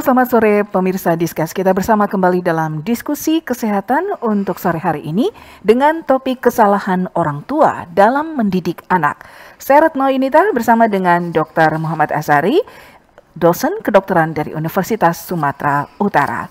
selamat sore pemirsa Discuss. Kita bersama kembali dalam diskusi kesehatan untuk sore hari ini dengan topik kesalahan orang tua dalam mendidik anak. Saya Retno Yunita bersama dengan Dr. Muhammad Azhari, dosen kedokteran dari Universitas Sumatera Utara.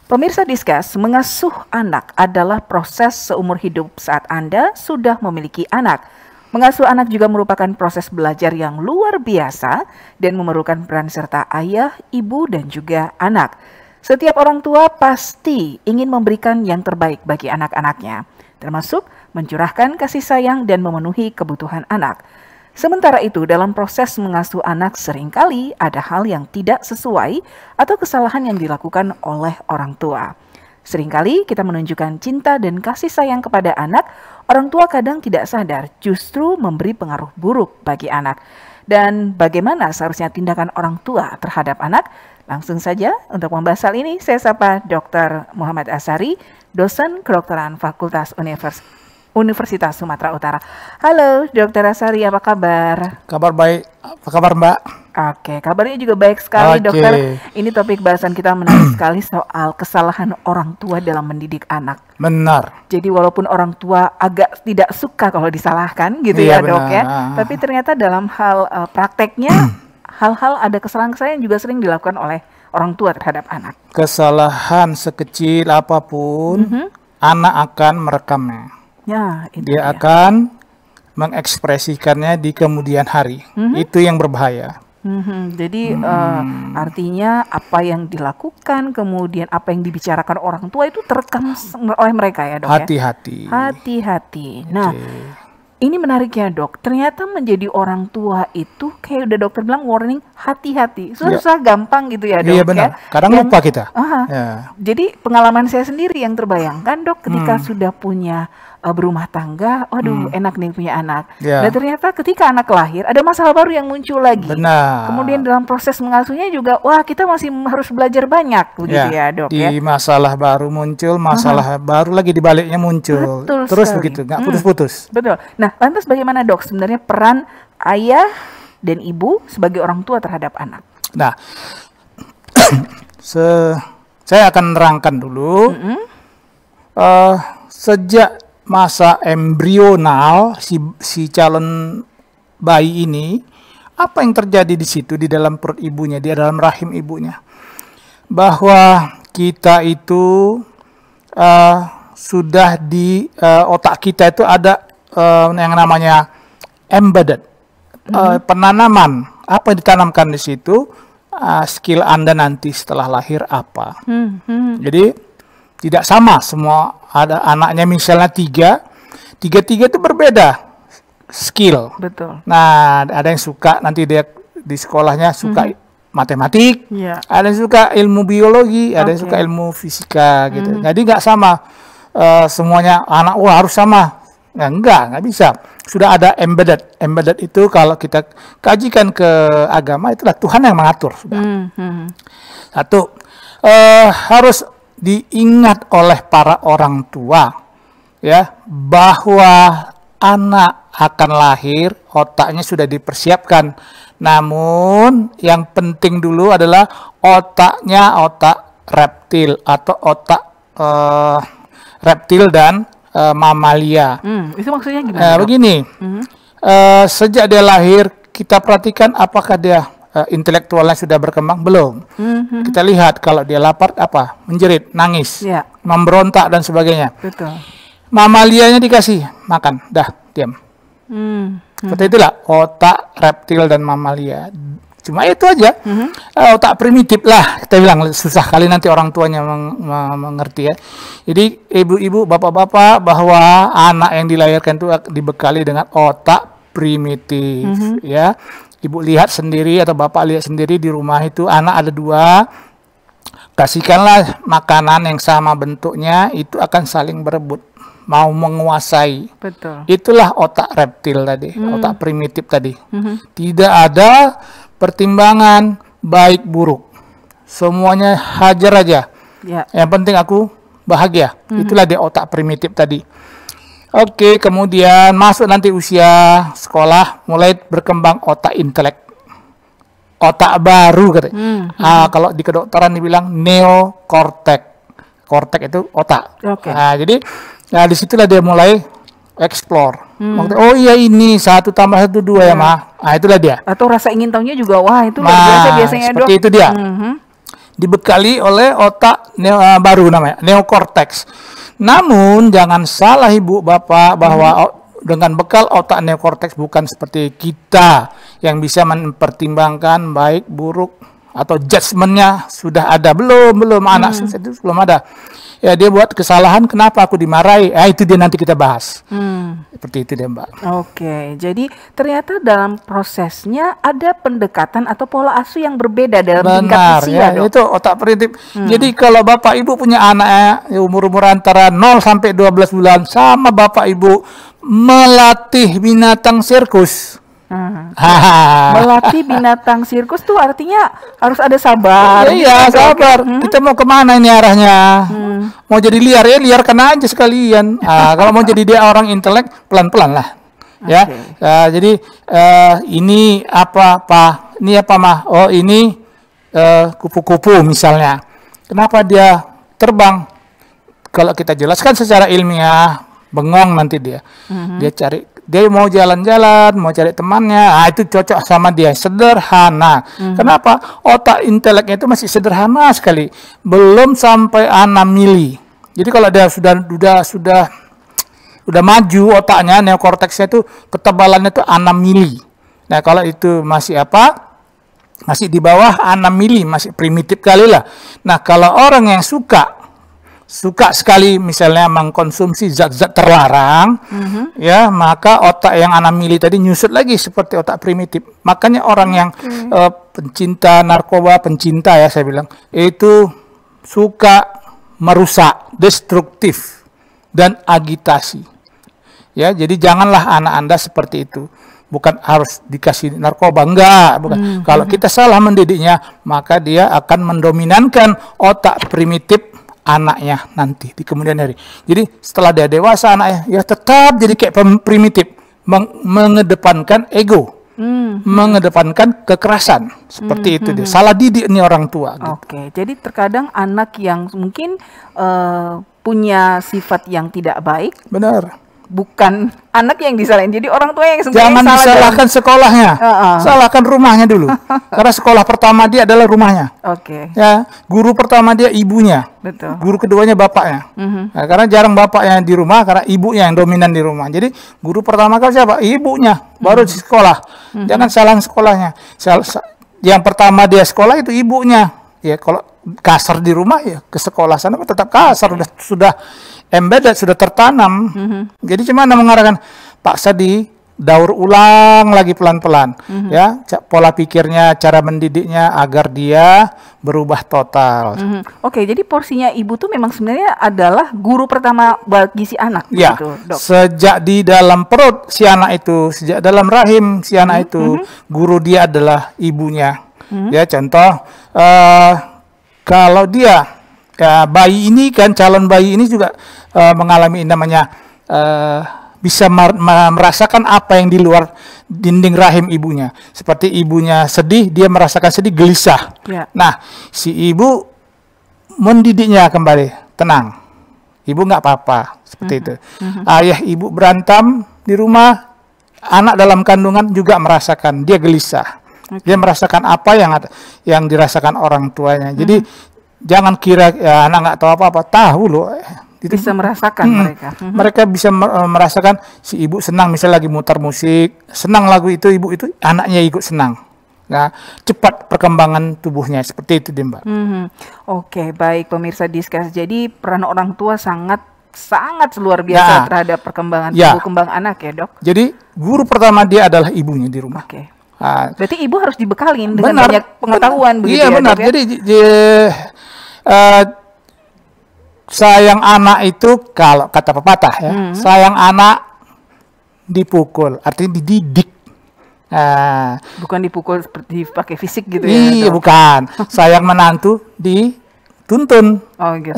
Pemirsa Discuss, mengasuh anak adalah proses seumur hidup saat Anda sudah memiliki anak. Mengasuh anak juga merupakan proses belajar yang luar biasa dan memerlukan peran serta ayah, ibu, dan juga anak. Setiap orang tua pasti ingin memberikan yang terbaik bagi anak-anaknya, termasuk mencurahkan kasih sayang dan memenuhi kebutuhan anak. Sementara itu, dalam proses mengasuh anak seringkali ada hal yang tidak sesuai atau kesalahan yang dilakukan oleh orang tua. Seringkali kita menunjukkan cinta dan kasih sayang kepada anak, orang tua kadang tidak sadar justru memberi pengaruh buruk bagi anak. Dan bagaimana seharusnya tindakan orang tua terhadap anak? Langsung saja untuk membahas hal ini, saya sapa Dr. Muhammad Azhari, dosen kedokteran Fakultas Universitas Sumatera Utara. Halo Dr. Azhari, apa kabar? Kabar baik, apa kabar Mbak? Oke, kabarnya juga baik sekali dokter. Ini topik bahasan kita menarik sekali soal kesalahan orang tua dalam mendidik anak. Benar. Jadi walaupun orang tua agak tidak suka kalau disalahkan gitu ya dok ya. Tapi ternyata dalam hal prakteknya hal-hal ada kesalahan-kesalahan yang juga sering dilakukan oleh orang tua terhadap anak. Kesalahan sekecil apapun, anak akan merekamnya. Ya, Dia akan mengekspresikannya di kemudian hari. Itu yang berbahaya. Jadi artinya apa yang dilakukan, kemudian apa yang dibicarakan orang tua itu terekam oleh mereka ya dok ya? Hati-hati. Hati-hati. Nah, ini menarik ya dok, ternyata menjadi orang tua itu kayak udah dokter bilang warning hati-hati. Susah gampang gitu ya dok. Iya benar, kadang lupa kita. Ya. Jadi pengalaman saya sendiri yang terbayangkan dok ketika sudah punya berumah tangga, waduh enak nih punya anak. Dan ternyata ketika anak lahir ada masalah baru yang muncul lagi. Benar. Kemudian dalam proses mengasuhnya juga, wah kita masih harus belajar banyak begitu ya dok ya. Di masalah baru muncul, masalah baru lagi di baliknya muncul. Betul terus sekali. Begitu, nggak putus-putus. Betul. Nah, lantas bagaimana dok sebenarnya peran ayah dan ibu sebagai orang tua terhadap anak? Nah, saya akan nerangkan dulu. Sejak masa embrional si calon bayi ini, apa yang terjadi di situ di dalam perut ibunya, di dalam rahim ibunya, bahwa kita itu sudah di otak kita itu ada yang namanya embedded, penanaman. Apa yang ditanamkan di situ, skill Anda nanti setelah lahir apa. Jadi tidak sama semua, ada anaknya misalnya tiga itu berbeda skill. Betul. Nah, ada yang suka nanti dia di sekolahnya suka matematik, ada yang suka ilmu biologi, ada yang suka ilmu fisika gitu. Jadi nggak sama semuanya anak harus sama. Nah, nggak bisa. Sudah ada embedded. Embedded itu kalau kita kajikan ke agama itulah Tuhan yang mengatur sudah. Satu, harus diingat oleh para orang tua ya bahwa anak akan lahir otaknya sudah dipersiapkan, namun yang penting dulu adalah otaknya otak reptil atau otak reptil dan mamalia. Itu maksudnya gimana? Begini, sejak dia lahir kita perhatikan apakah dia intelektualnya sudah berkembang belum. Kita lihat kalau dia lapar apa, menjerit, nangis, memberontak dan sebagainya. Betul. Mamalianya dikasih makan, dah diam. Seperti itulah otak reptil dan mamalia. Cuma itu aja. Otak primitif lah kita bilang, susah kali nanti orang tuanya mengerti ya. Jadi ibu-ibu, bapak-bapak, bahwa anak yang dilahirkan itu dibekali dengan otak primitif ya. Ibu lihat sendiri atau bapak lihat sendiri di rumah itu anak ada dua, kasihkanlah makanan yang sama bentuknya, itu akan saling berebut, mau menguasai. Betul. Itulah otak reptil tadi, otak primitif tadi. Tidak ada pertimbangan baik buruk, semuanya hajar aja. Yang penting aku bahagia. Itulah dia otak primitif tadi. Oke, kemudian masuk nanti usia sekolah, mulai berkembang otak intelek. otak baru katanya. Kalau di kedokteran dibilang neokortek. Kortek itu otak. Nah, jadi disitulah dia mulai explore. Oh iya, ini 1 tambah 1 2 ya mah. Nah, itulah dia. Atau rasa ingin tahunya juga, wah itu luar biasa biasanya, Dok. Seperti itu dia. Dibekali oleh otak baru namanya neokortex. Namun jangan salah ibu bapak bahwa dengan bekal otak neokortex bukan seperti kita yang bisa mempertimbangkan baik buruk atau judgementnya sudah ada belum anak itu belum ada. Ya dia buat kesalahan, kenapa aku dimarahi? Itu dia nanti kita bahas. Seperti itu dia, Mbak. Oke, jadi ternyata dalam prosesnya ada pendekatan atau pola asuh yang berbeda dalam tingkat usia, Dok. Itu otak primitif. Jadi kalau Bapak Ibu punya anak umur antara 0 sampai 12 bulan, sama Bapak Ibu melatih binatang sirkus. Melatih binatang sirkus tuh artinya harus ada sabar. Iya, sabar. Kita mau kemana ini arahnya? Mau jadi liar ya, liarkan aja sekalian. Kalau mau jadi dia orang intelek, pelan-pelan lah. Ya. Jadi ini apa Pak? Ini apa Mah? Oh ini kupu-kupu misalnya. Kenapa dia terbang? Kalau kita jelaskan secara ilmiah, bengong nanti dia. Dia cari. Dia mau jalan-jalan, mau cari temannya, itu cocok sama dia, sederhana. Kenapa? Otak inteleknya itu masih sederhana sekali, belum sampai 6 mili. Jadi kalau dia sudah maju otaknya, neokorteksnya itu ketebalannya itu 6 mili. Nah kalau itu masih masih di bawah 6 mili, masih primitif kali lah. Nah kalau orang yang suka sekali misalnya mengkonsumsi zat-zat terlarang, ya maka otak yang 6 mili tadi nyusut lagi seperti otak primitif. Makanya orang yang pencinta narkoba, pencinta ya saya bilang, itu suka merusak, destruktif dan agitasi. Ya, jadi janganlah anak Anda seperti itu. Bukan harus dikasih narkoba, enggak, bukan. Kalau kita salah mendidiknya, maka dia akan mendominankan otak primitif anaknya nanti di kemudian hari. Jadi setelah dia dewasa anaknya ya tetap jadi kayak primitif, mengedepankan ego, mengedepankan kekerasan. Seperti itu dia. Salah didik nih orang tua. Oke, jadi terkadang anak yang mungkin punya sifat yang tidak baik, benar, bukan anak yang disalahin, jadi orang tua yang sebenarnya jangan disalahkan sekolahnya, salahkan rumahnya dulu. Karena sekolah pertama dia adalah rumahnya. Ya, guru pertama dia ibunya. Betul. Guru keduanya bapaknya. Nah, karena jarang bapaknya di rumah, karena ibunya yang dominan di rumah. Jadi guru pertama kali siapa? Ibunya, baru di sekolah. Jangan salahin sekolahnya. Yang pertama dia sekolah itu ibunya. Ya kalau kasar di rumah ya ke sekolah sana tetap kasar, sudah embedded, sudah tertanam. Jadi cuma mengarahkan paksa daur ulang lagi pelan-pelan, ya pola pikirnya, cara mendidiknya agar dia berubah total. Oke, jadi porsinya ibu tuh memang sebenarnya adalah guru pertama bagi si anak, ya, gitu, Dok? Sejak di dalam perut si anak itu, sejak dalam rahim si anak itu, guru dia adalah ibunya. Ya contoh, kalau dia bayi ini kan, calon bayi ini juga mengalami namanya bisa merasakan apa yang di luar dinding rahim ibunya. Seperti ibunya sedih, dia merasakan sedih, gelisah. Nah, si ibu mendidiknya kembali, tenang. Ibu nggak apa-apa, seperti itu. Ayah ibu berantem di rumah, anak dalam kandungan juga merasakan, dia gelisah. Dia merasakan apa yang dirasakan orang tuanya. Jadi jangan kira ya, anak nggak tahu apa-apa, tahu loh. Bisa merasakan mereka. Mereka bisa merasakan si ibu senang, misalnya lagi mutar musik, senang lagu itu, ibu itu anaknya ikut senang. Nah, cepat perkembangan tubuhnya, seperti itu deh, Mbak. Oke, baik pemirsa Discuss. Jadi peran orang tua sangat luar biasa terhadap perkembangan tubuh kembang anak ya, Dok. Jadi guru pertama dia adalah ibunya di rumah. Berarti ibu harus dibekalin dengan banyak pengetahuan, begitu ya? Iya benar. Dok, ya? Jadi sayang anak itu, kalau kata pepatah ya, sayang anak dipukul, artinya dididik. Bukan dipukul seperti pakai fisik gitu ya? Iya, bukan. Sayang menantu dituntun. Oh gitu.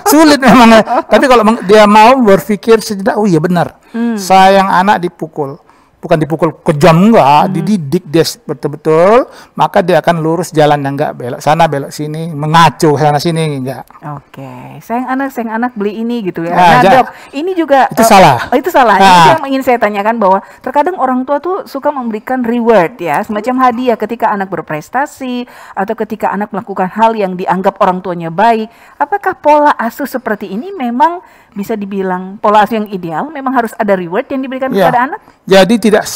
Sulit memang. Tapi kalau dia mau berpikir sejenak, oh iya benar. Sayang anak dipukul. bukan dipukul kejam, enggak, dididik dia betul-betul, maka dia akan lurus jalan yang enggak belok sana belok sini, mengacu sana sini, enggak. Oke, sayang anak beli ini gitu ya. Nah, Dok, ini juga itu salah. Itu salah. Ini yang ingin saya tanyakan, bahwa terkadang orang tua tuh suka memberikan reward ya, semacam hadiah ketika anak berprestasi atau ketika anak melakukan hal yang dianggap orang tuanya baik. Apakah pola asuh seperti ini memang bisa dibilang pola asuh yang ideal? Memang harus ada reward yang diberikan kepada anak? Jadi tidak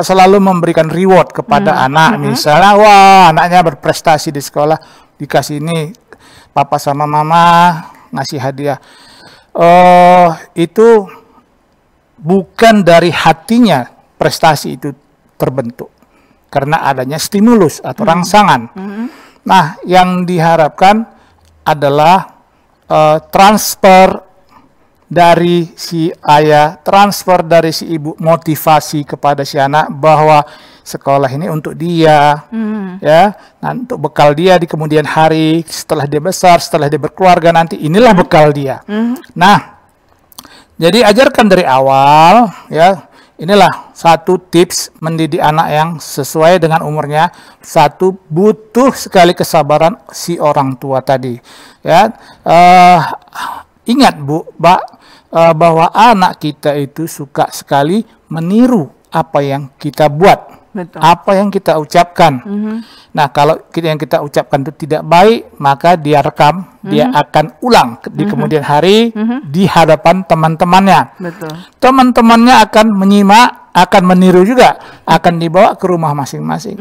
selalu memberikan reward kepada anak. Misalnya, wah, anaknya berprestasi di sekolah, dikasih ini, papa sama mama ngasih hadiah. Itu bukan dari hatinya prestasi itu terbentuk, karena adanya stimulus atau rangsangan. Nah, yang diharapkan adalah transfer dari si ayah, transfer dari si ibu, motivasi kepada si anak bahwa sekolah ini untuk dia, ya, nah, untuk bekal dia di kemudian hari, setelah dia besar, setelah dia berkeluarga nanti, inilah bekal dia. Nah, jadi ajarkan dari awal, ya. Inilah satu tips mendidik anak yang sesuai dengan umurnya. Satu, butuh sekali kesabaran si orang tua tadi, ya. Ingat Bu, Mbak, bahwa anak kita itu suka sekali meniru apa yang kita buat. Betul. Apa yang kita ucapkan. Nah, kalau yang kita ucapkan itu tidak baik, maka dia rekam, dia akan ulang di kemudian hari di hadapan teman-temannya. Betul. Teman-temannya akan menyimak, akan meniru juga, akan dibawa ke rumah masing-masing.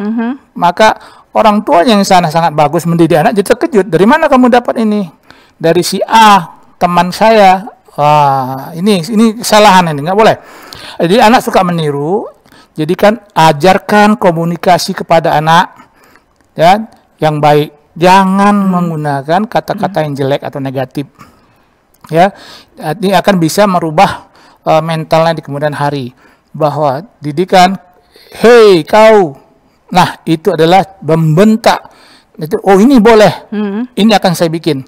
Maka orang tua yang sana sangat bagus mendidik anak jadi terkejut. Dari mana kamu dapat ini? Dari si A, teman saya. Wah, ini kesalahan ini, nggak boleh. Jadi anak suka meniru. Jadi kan ajarkan komunikasi kepada anak, ya, yang baik. Jangan menggunakan kata-kata yang jelek atau negatif. Ya, ini akan bisa merubah mentalnya di kemudian hari. Bahwa didikan, hei kau, nah itu adalah membentak. Itu, oh ini boleh, ini akan saya bikin.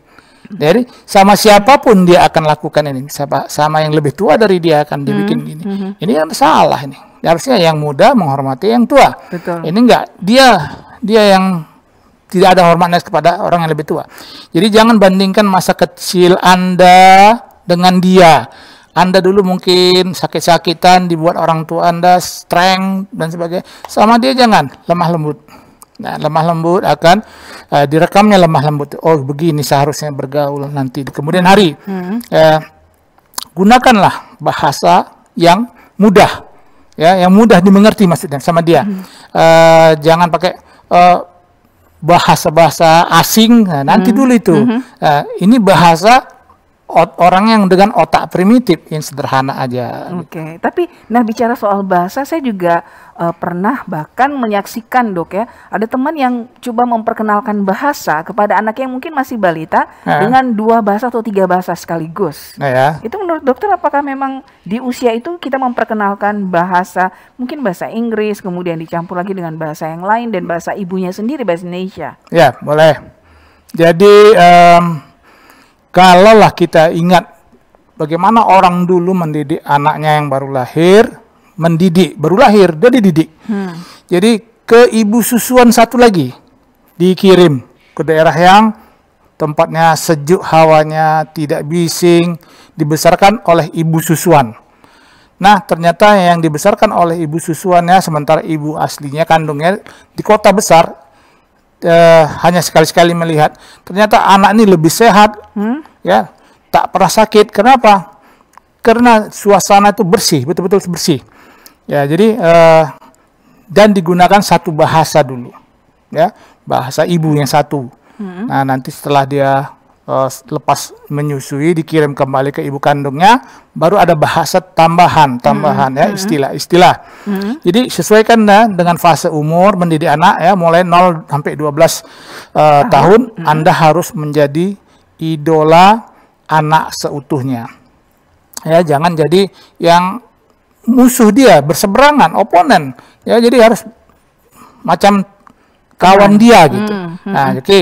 Jadi sama siapapun dia akan lakukan ini, sama yang lebih tua dari dia akan dibikin ini. Ini kan salah ini. Harusnya yang muda menghormati yang tua. Betul. Ini enggak, dia yang tidak ada hormatnya kepada orang yang lebih tua. Jadi jangan bandingkan masa kecil Anda dengan dia. Anda dulu mungkin sakit-sakitan dibuat orang tua Anda strength dan sebagainya. Sama dia jangan, lemah lembut. Nah, lemah lembut akan direkamnya lemah lembut. Oh, begini seharusnya bergaul nanti di kemudian hari. Gunakanlah bahasa yang mudah, ya, yang mudah dimengerti maksudnya sama dia. Jangan pakai bahasa-bahasa asing. Nah, nanti dulu itu. Ini bahasa orang yang dengan otak primitif yang sederhana aja. Oke, tapi nah bicara soal bahasa, saya juga pernah bahkan menyaksikan Dok ya, ada teman yang coba memperkenalkan bahasa kepada anak yang mungkin masih balita dengan 2 bahasa atau 3 bahasa sekaligus. Itu menurut dokter apakah memang di usia itu kita memperkenalkan bahasa, mungkin bahasa Inggris kemudian dicampur lagi dengan bahasa yang lain dan bahasa ibunya sendiri, bahasa Indonesia? Ya, boleh. Jadi kalaulah kita ingat bagaimana orang dulu mendidik anaknya yang baru lahir, baru lahir, dia dididik. Jadi ke ibu susuan satu lagi, dikirim ke daerah yang tempatnya sejuk, hawanya tidak bising, dibesarkan oleh ibu susuan. Nah, ternyata yang dibesarkan oleh ibu susuannya, sementara ibu aslinya, kandungnya di kota besar, hanya sekali-sekali melihat, ternyata anak ini lebih sehat, ya, tak pernah sakit. Kenapa? Karena suasana itu bersih, betul-betul bersih. Ya, jadi dan digunakan satu bahasa dulu, ya, bahasa ibu yang satu. Nah, nanti setelah dia lepas menyusui, dikirim kembali ke ibu kandungnya, baru ada bahasa tambahan, ya, istilah-istilah. Jadi sesuaikan dengan fase umur mendidik anak, ya, mulai 0 sampai 12 tahun, Anda harus menjadi idola anak seutuhnya. Ya, jangan jadi yang musuh dia, berseberangan, oponen. Ya, jadi harus macam kawan dia gitu. Nah, oke.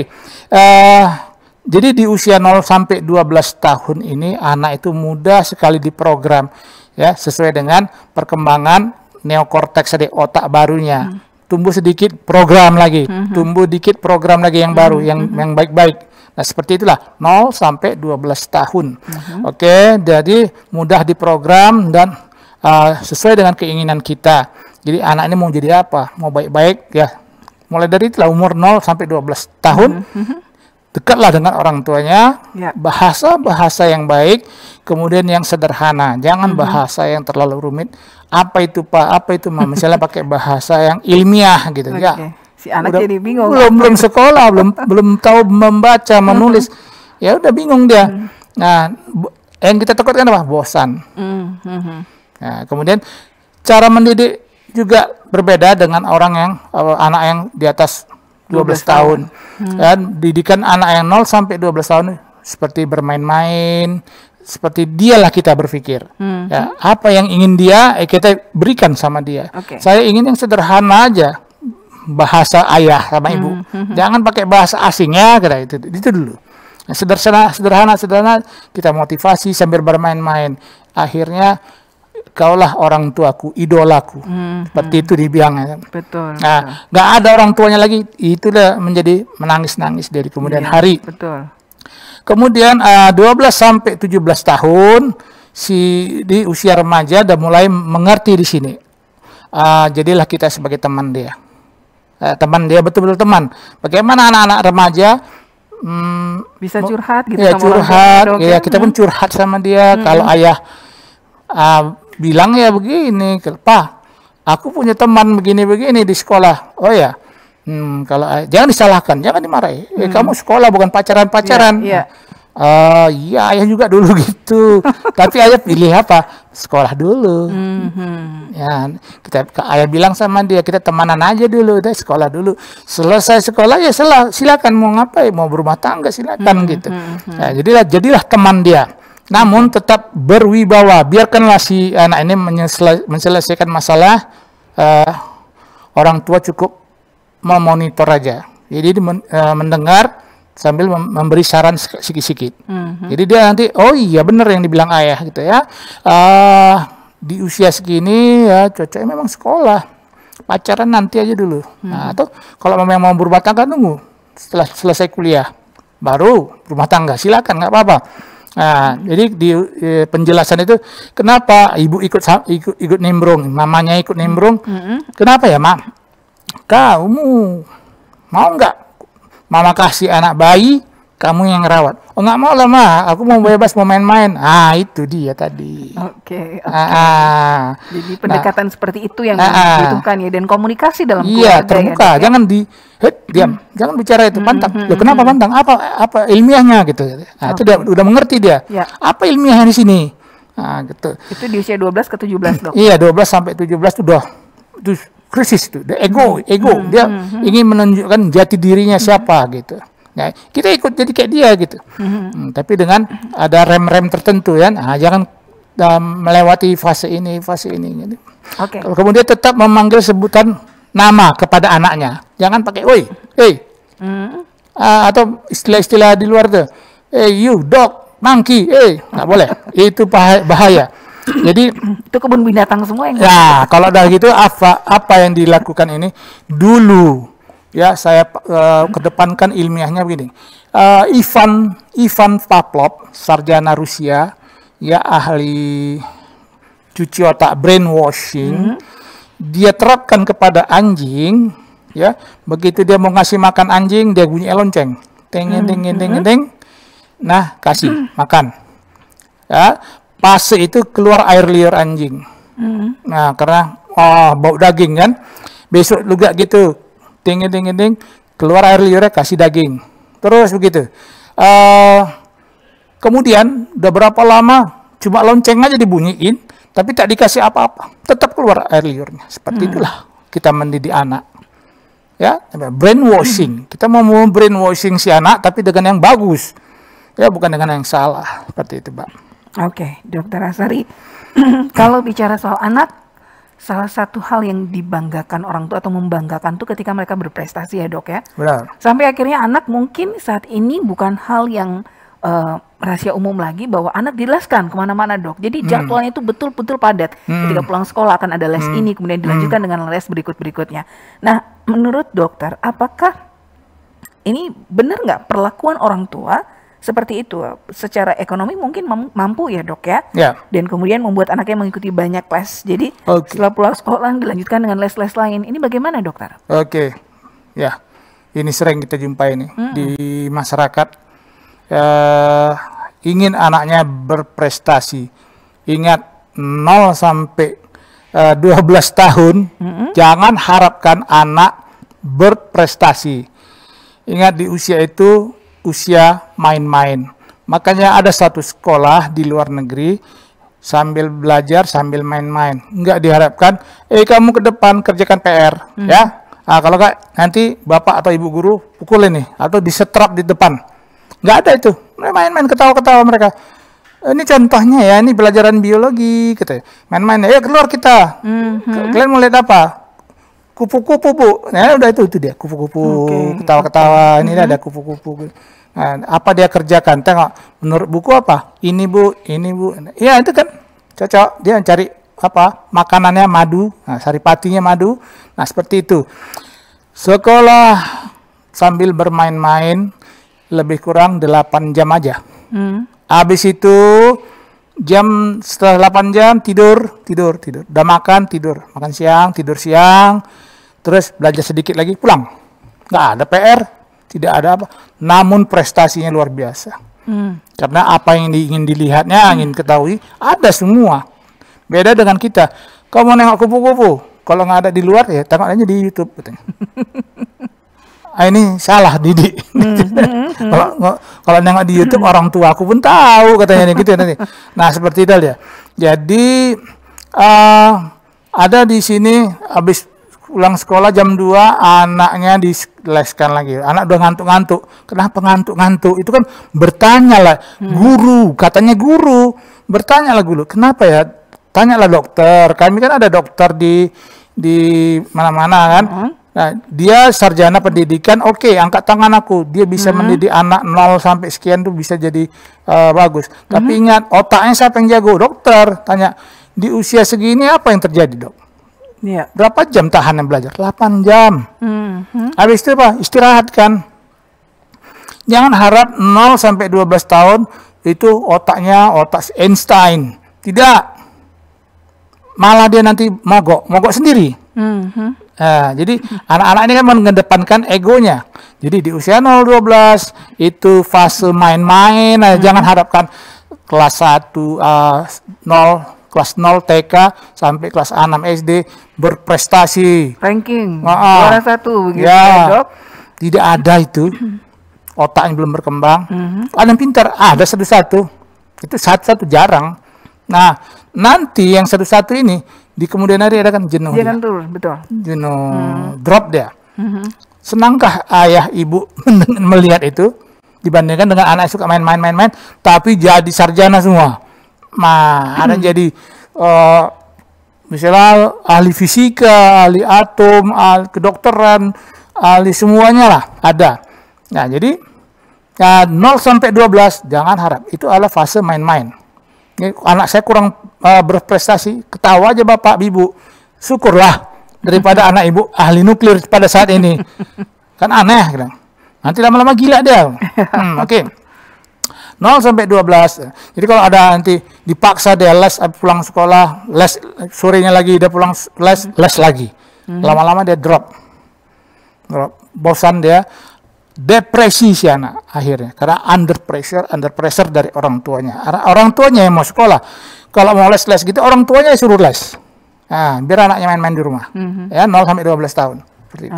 Jadi di usia 0 sampai 12 tahun ini anak itu mudah sekali diprogram, ya, sesuai dengan perkembangan neokorteks tadi, otak barunya. Tumbuh sedikit program lagi, tumbuh dikit program lagi yang baru, yang baik-baik. Nah, seperti itulah 0 sampai 12 tahun. Oke, jadi mudah diprogram dan sesuai dengan keinginan kita. Jadi anak ini mau jadi apa? Mau baik-baik ya. Mulai dari itulah umur 0 sampai 12 tahun. Dekatlah dengan orang tuanya, bahasa yang baik, kemudian yang sederhana, jangan bahasa yang terlalu rumit. Apa itu Pak, apa itu Ma, misalnya pakai bahasa yang ilmiah gitu. Ya, si anak jadi bingung. Belum sekolah, belum tahu membaca, menulis, ya udah bingung dia. Nah, yang kita takutkan apa? Bosan. Nah, kemudian cara mendidik juga berbeda dengan orang yang anak yang di atas 12 tahun. Dan didikan anak yang 0 sampai 12 tahun seperti bermain-main, seperti dialah kita berpikir. Ya, apa yang ingin dia kita berikan sama dia. Saya ingin yang sederhana aja, bahasa ayah sama ibu. Jangan pakai bahasa asing ya, itu dulu. Nah, sederhana kita motivasi sambil bermain-main. Akhirnya kaulah orang tuaku, idolaku. Seperti itu dibilangnya. Betul. Nah, nggak ada orang tuanya lagi, itulah menjadi menangis-nangis dari kemudian hari. Betul. Kemudian 12 sampai 17 tahun di usia remaja udah mulai mengerti di sini. Jadilah kita sebagai teman dia. Teman dia, betul-betul teman. Bagaimana anak-anak remaja bisa curhat gitu ya, sama curhat, orang tua, ya, kita pun curhat sama dia. Kalau ayah bilang ya begini, Pak, aku punya teman begini-begini di sekolah. Oh ya, kalau jangan disalahkan, jangan dimarahi. Kamu sekolah bukan pacaran-pacaran. Iya, ayah juga dulu gitu. Tapi ayah pilih apa? Sekolah dulu. Ya, ayah bilang sama dia, kita temanan aja dulu, udah sekolah dulu. Selesai sekolah ya silakan mau ngapain, mau berumah tangga silakan gitu. Nah, jadilah teman dia. Namun tetap berwibawa. Biarkanlah si anak ini menyelesaikan masalah. Orang tua cukup memonitor aja. Jadi mendengar sambil memberi saran sikit-sikit. Jadi dia nanti, oh iya benar yang dibilang ayah gitu ya. Di usia segini ya cocoknya memang sekolah. Pacaran nanti aja dulu. Nah, atau kalau memang mau berumah tangga nunggu setelah selesai kuliah. Baru rumah tangga, silakan nggak apa-apa. Nah, jadi di penjelasan itu kenapa ibu ikut nimbrung, mamanya ikut nimbrung. Kenapa ya, Ma? Kamu mau nggak Mama kasih anak bayi, kamu yang rawat? Oh nggak mau lah, Ma, aku mau bebas, mau main-main. Itu dia tadi. Oke. Jadi pendekatan seperti itu yang dibutuhkan ya, dan komunikasi dalam keluarga. Iya, terbuka. Ya, jangan diam, jangan bicara itu pantang. Loh, kenapa pantang? Apa ilmiahnya gitu? Nah, itu dia udah mengerti dia. Ya. Apa ilmiahnya di sini? Nah, gitu. Itu di usia 12 ke 17, Dok. Iya, 12 sampai 17 itu udah krisis itu, ego, dia ingin menunjukkan jati dirinya siapa gitu. Nah, kita ikut jadi kayak dia gitu. Tapi dengan ada rem-rem tertentu ya. Nah, jangan melewati fase ini gitu. Kemudian tetap memanggil sebutan nama kepada anaknya. Jangan pakai oi, hey. Atau istilah-istilah di luar tuh. Hey you dog, monkey, nggak boleh. Itu bahaya. Jadi itu kebun binatang semua yang. Ya, kalau udah gitu apa yang dilakukan ini dulu ya, saya kedepankan ilmiahnya begini. Ivan Pavlov, sarjana Rusia, ya ahli cuci otak, brainwashing. Dia terapkan kepada anjing, ya. Begitu dia mau ngasih makan anjing, dia bunyi lonceng. Teng. Nah, kasih makan. Ya. Fase itu keluar air liur anjing. Nah, karena bau daging kan. Besok juga gitu. Ding, keluar air liurnya, kasih daging. Terus begitu. Kemudian udah berapa lama cuma lonceng aja dibunyiin, tapi tak dikasih apa-apa. Tetap keluar air liurnya. Seperti itulah kita mendidik anak. Ya, brainwashing. Kita mau brainwashing si anak tapi dengan yang bagus. Ya, bukan dengan yang salah. Seperti itu, Mbak. Oke, Dokter Asari, kalau bicara soal anak, salah satu hal yang dibanggakan orang tua atau membanggakan tuh ketika mereka berprestasi ya, Dok ya. Benar. Sampai akhirnya anak mungkin saat ini bukan hal yang rahasia umum lagi bahwa anak dileskan kemana-mana, Dok. Jadi jadwalnya itu betul-betul padat. Ketika pulang sekolah akan ada les ini, kemudian dilanjutkan dengan les berikut-berikutnya. Nah, menurut dokter, apakah ini benar nggak perlakuan orang tua seperti itu? Secara ekonomi mungkin mampu ya, Dok ya? Dan kemudian membuat anaknya mengikuti banyak les. Jadi setelah pulang sekolah dilanjutkan dengan les-les lain. Ini bagaimana, dokter? Ya. Ini sering kita jumpai nih di masyarakat. Ingin anaknya berprestasi, ingat 0 sampai 12 tahun, jangan harapkan anak berprestasi. Ingat di usia itu usia main-main. Makanya ada satu sekolah di luar negeri sambil belajar sambil main-main. Enggak diharapkan, kamu ke depan kerjakan PR, ya. Kalau enggak nanti bapak atau ibu guru pukulin nih atau disetrap di depan. Nggak ada itu, main-main ketawa-ketawa mereka. Ini contohnya ya, ini pelajaran biologi, katanya. Main-main, keluar kita. Kalian mau lihat apa? Kupu-kupu, Bu. Nah, udah itu dia, kupu-kupu, ketawa-ketawa. Ini ada kupu-kupu. Nah, apa dia kerjakan? Tengok, menurut buku apa? Ini Bu, ini Bu. Ya itu kan cocok. Dia cari apa? Makanannya madu, nah, saripatinya madu. Nah seperti itu. Sekolah sambil bermain-main. Lebih kurang 8 jam aja. Habis itu setelah 8 jam tidur. Udah makan, tidur. Makan siang, tidur siang. Terus belajar sedikit lagi, pulang. Nggak ada PR, tidak ada apa. Namun prestasinya luar biasa. Karena apa yang ingin dilihatnya, ingin ketahui, ada semua. Beda dengan kita. Kau mau nengok kupu-kupu? Kalau nggak ada di luar, ya tengok aja di YouTube. Katanya. Ini salah Didi. Kalau nengok di YouTube orang tua aku pun tahu katanya gitu nanti. Nah seperti itu ya. Jadi ada di sini habis pulang sekolah jam 2 anaknya dileskan lagi. Anak udah ngantuk-ngantuk. Kenapa ngantuk-ngantuk? Itu kan bertanya lah guru, katanya guru. Bertanya lah guru. Kenapa ya? Tanyalah dokter. Kami kan ada dokter di mana-mana kan. Nah, dia sarjana pendidikan, angkat tangan aku. Dia bisa mendidik anak 0 sampai sekian tuh bisa jadi bagus. Tapi ingat, otaknya siapa yang jago? Dokter. Tanya, di usia segini apa yang terjadi, Dok? Berapa jam tahan yang belajar? 8 jam. Habis itu apa? Istirahat kan. Jangan harap 0 sampai 12 tahun itu otaknya otak Einstein. Tidak. Malah dia nanti mogok sendiri. Jadi anak-anak ini kan mengedepankan egonya. Jadi di usia 0-12 itu fase main-main. Jangan harapkan kelas 1 kelas 0 TK sampai kelas 6 SD berprestasi. Ranking juara 1 begitu ya, Dok. Tidak ada itu. Otaknya belum berkembang. Ada yang pintar, ada satu-satu. Itu satu-satu jarang. Nah, nanti yang satu-satu ini di kemudian hari ada kan jenuh. Dia kan turun, betul. Jenuh, drop dia. Senangkah ayah ibu melihat itu dibandingkan dengan anak suka main-main, tapi jadi sarjana semua. Ada jadi misalnya ahli fisika, ahli atom, ahli kedokteran, ahli semuanya lah ada. Nah jadi 0 sampai 12 jangan harap itu adalah fase main-main. Anak saya kurang berprestasi, ketawa aja bapak ibu, syukurlah daripada anak ibu ahli nuklir pada saat ini. Kan aneh gitu. Nanti lama-lama gila dia. Oke. 0 sampai 12. Jadi kalau ada nanti dipaksa dia les pulang sekolah, les sorenya lagi dia pulang les lagi. Lama-lama dia drop. Bosan dia, depresi si anak akhirnya karena under pressure dari orang tuanya. Orang tuanya yang mau sekolah. Kalau mau les gitu orang tuanya suruh les. Nah, biar anaknya main-main di rumah. Ya, 0 sampai 12 tahun.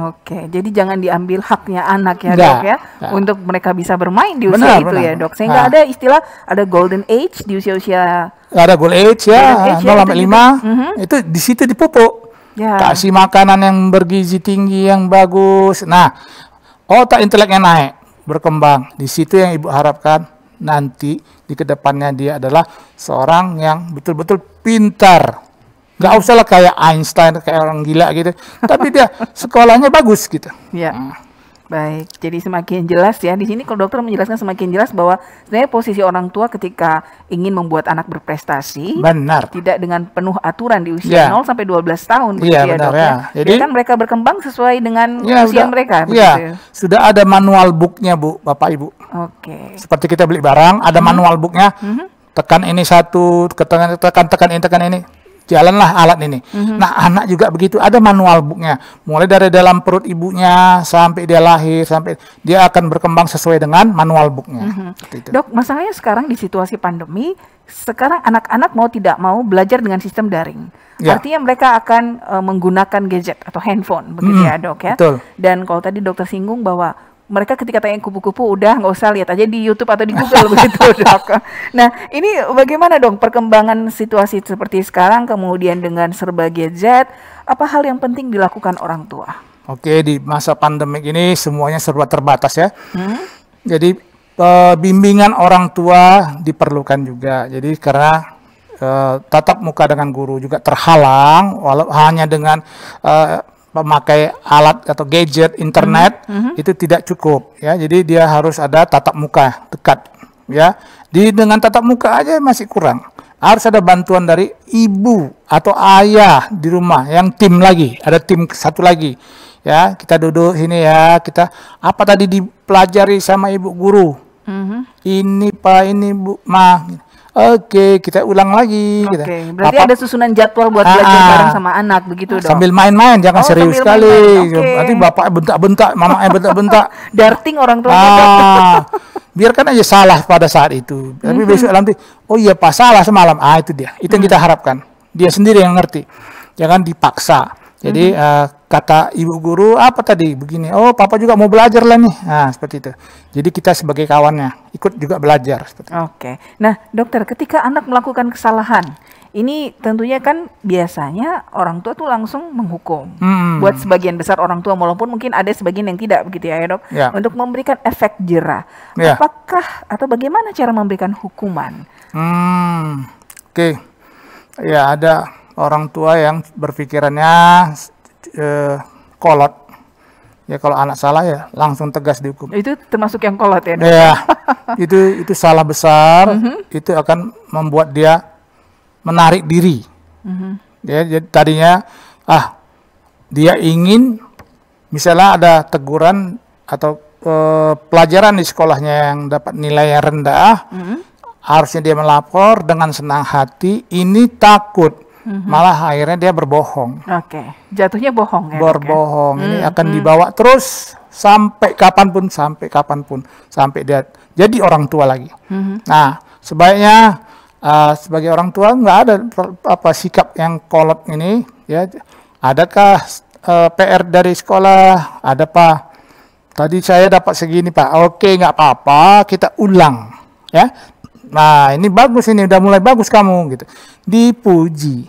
Oke, jadi jangan diambil haknya anak ya, Dok ya, untuk mereka bisa bermain di usia itu ya, Dok. Sehingga ada istilah, ada golden age di usia-usia. Ada golden age ya, 0 sampai 5. Itu di situ dipupuk. Kasih makanan yang bergizi tinggi yang bagus. Nah, otak inteleknya naik, berkembang. Di situ yang ibu harapkan nanti di kedepannya dia adalah seorang yang betul-betul pintar. Gak usah lah kayak Einstein, kayak orang gila gitu. Tapi dia sekolahnya bagus gitu. Baik, jadi semakin jelas ya. Di sini kalau dokter menjelaskan semakin jelas bahwa sebenarnya posisi orang tua ketika ingin membuat anak berprestasi, benar, tidak dengan penuh aturan di usia 0 sampai 12 tahun, begitu ya, benar, Dok ya. Jadi kan mereka berkembang sesuai dengan usia mereka, begitu. Sudah ada manual booknya, Bu, Bapak Ibu. Oke. Seperti kita beli barang, ada manual booknya. Tekan ini satu, tekan ini. Jalanlah alat ini. Nah, anak juga begitu, ada manual booknya. Mulai dari dalam perut ibunya sampai dia lahir, sampai dia akan berkembang sesuai dengan manual booknya. Dok, masalahnya sekarang di situasi pandemi, sekarang anak-anak mau tidak mau belajar dengan sistem daring. Artinya mereka akan menggunakan gadget atau handphone, begitu ya, Dok ya. Betul. Dan kalau tadi dokter singgung bahwa mereka ketika tanya kupu-kupu udah nggak usah lihat aja di YouTube atau di Google begitu, Dok. Nah, ini bagaimana dong perkembangan situasi seperti sekarang kemudian dengan serba gadget, apa hal yang penting dilakukan orang tua? Oke, di masa pandemik ini semuanya serba terbatas ya. Jadi bimbingan orang tua diperlukan juga. Jadi karena tatap muka dengan guru juga terhalang, walau hanya dengan memakai alat atau gadget internet itu tidak cukup ya. Jadi dia harus ada tatap muka dekat ya. Dengan tatap muka aja masih kurang. Harus ada bantuan dari ibu atau ayah di rumah yang tim lagi, ada tim satu lagi. Ya, kita duduk sini ya, kita apa tadi dipelajari sama ibu guru. Ini Pak, ini Bu, Ma. Oke, kita ulang lagi. Oke, berarti ada susunan jadwal buat belajar bareng sama anak, begitu dong? Sambil main-main, jangan serius sekali. Nanti bapak bentak-bentak, mamanya bentak-bentak. Darting orang tua. Biarkan aja salah pada saat itu. Tapi besok nanti, oh iya Pak, salah semalam. Itu dia. Itu yang kita harapkan. Dia sendiri yang ngerti. Jangan dipaksa. Jadi kata ibu guru apa tadi begini, oh papa juga mau belajar lah nih, seperti itu. Jadi kita sebagai kawannya ikut juga belajar. Oke. Nah dokter, ketika anak melakukan kesalahan, ini tentunya kan biasanya orang tua tuh langsung menghukum. Buat sebagian besar orang tua, walaupun mungkin ada sebagian yang tidak begitu ya dok, untuk memberikan efek jera. Apakah atau bagaimana cara memberikan hukuman? Oke. Ya ada orang tua yang berpikirannya kolot. Ya kalau anak salah ya langsung tegas dihukum. Itu termasuk yang kolot ya? Ya, itu salah besar. Itu akan membuat dia menarik diri. Ya, jadi tadinya dia ingin misalnya ada teguran atau pelajaran di sekolahnya yang dapat nilai yang rendah, harusnya dia melapor dengan senang hati. Ini takut. Malah akhirnya dia berbohong. Oke, jatuhnya bohong ya. Berbohong. Ini akan dibawa terus sampai kapanpun, sampai dia jadi orang tua lagi. Nah, sebaiknya sebagai orang tua nggak ada sikap yang kolot ini. Ya, adakah PR dari sekolah? Ada Pak. Tadi saya dapat segini Pak. Oke, nggak apa-apa, kita ulang. Ya. Nah, ini bagus, ini udah mulai bagus kamu gitu. Dipuji.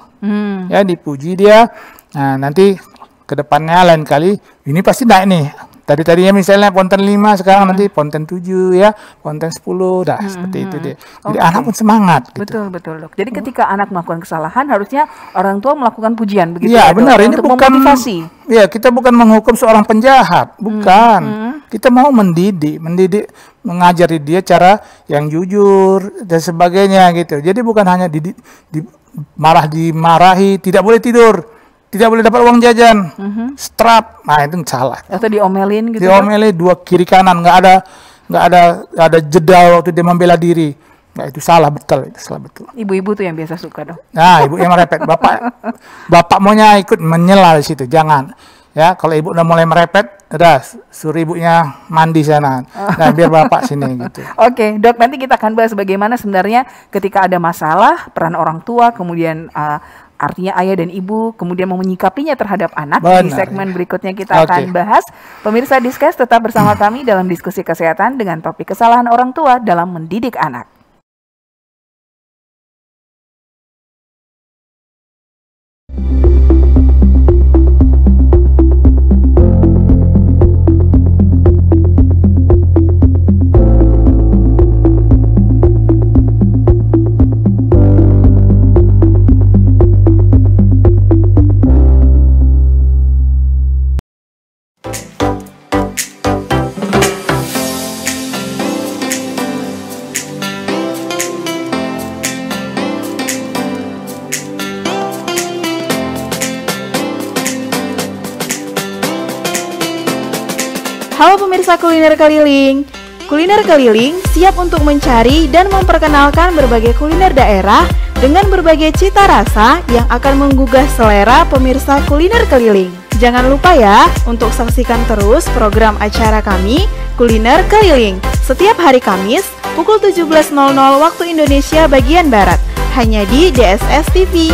Ya, dipuji dia. Nah, nanti ke depannya lain kali ini pasti naik nih. Tadinya misalnya ponten 5, sekarang nanti ponten 7 ya, ponten 10, seperti itu dia. Jadi anak pun semangat gitu. Betul, Dok. Jadi ketika anak melakukan kesalahan harusnya orang tua melakukan pujian begitu ya, benar. Ini untuk bukan memotivasi. Ya, kita bukan menghukum seorang penjahat, bukan. Kita mau mendidik, mengajari dia cara yang jujur dan sebagainya gitu. Jadi bukan hanya dimarahi, tidak boleh tidur, tidak boleh dapat uang jajan, strap, nah itu salah. Atau diomelin gitu? Diomelin dua kiri kanan, nggak ada jeda waktu dia membela diri. Nah, itu salah betul, Ibu-ibu tuh yang biasa suka dong. Nah, ibu yang merepet, bapak maunya ikut menyela di situ, jangan. Ya, kalau ibu udah mulai merepet, udah suruh ibunya mandi sana. Nah, biar bapak sini gitu. Oke, Dok, nanti kita akan bahas bagaimana sebenarnya ketika ada masalah, peran orang tua, kemudian artinya ayah dan ibu, kemudian mau menyikapinya terhadap anak. Benar, di segmen berikutnya kita akan bahas. Pemirsa Discuss tetap bersama kami dalam diskusi kesehatan dengan topik kesalahan orang tua dalam mendidik anak. Halo pemirsa Kuliner Keliling. Kuliner Keliling siap untuk mencari dan memperkenalkan berbagai kuliner daerah dengan berbagai cita rasa yang akan menggugah selera pemirsa Kuliner Keliling. Jangan lupa ya untuk saksikan terus program acara kami Kuliner Keliling setiap hari Kamis pukul 17.00 waktu Indonesia bagian Barat hanya di DSS TV.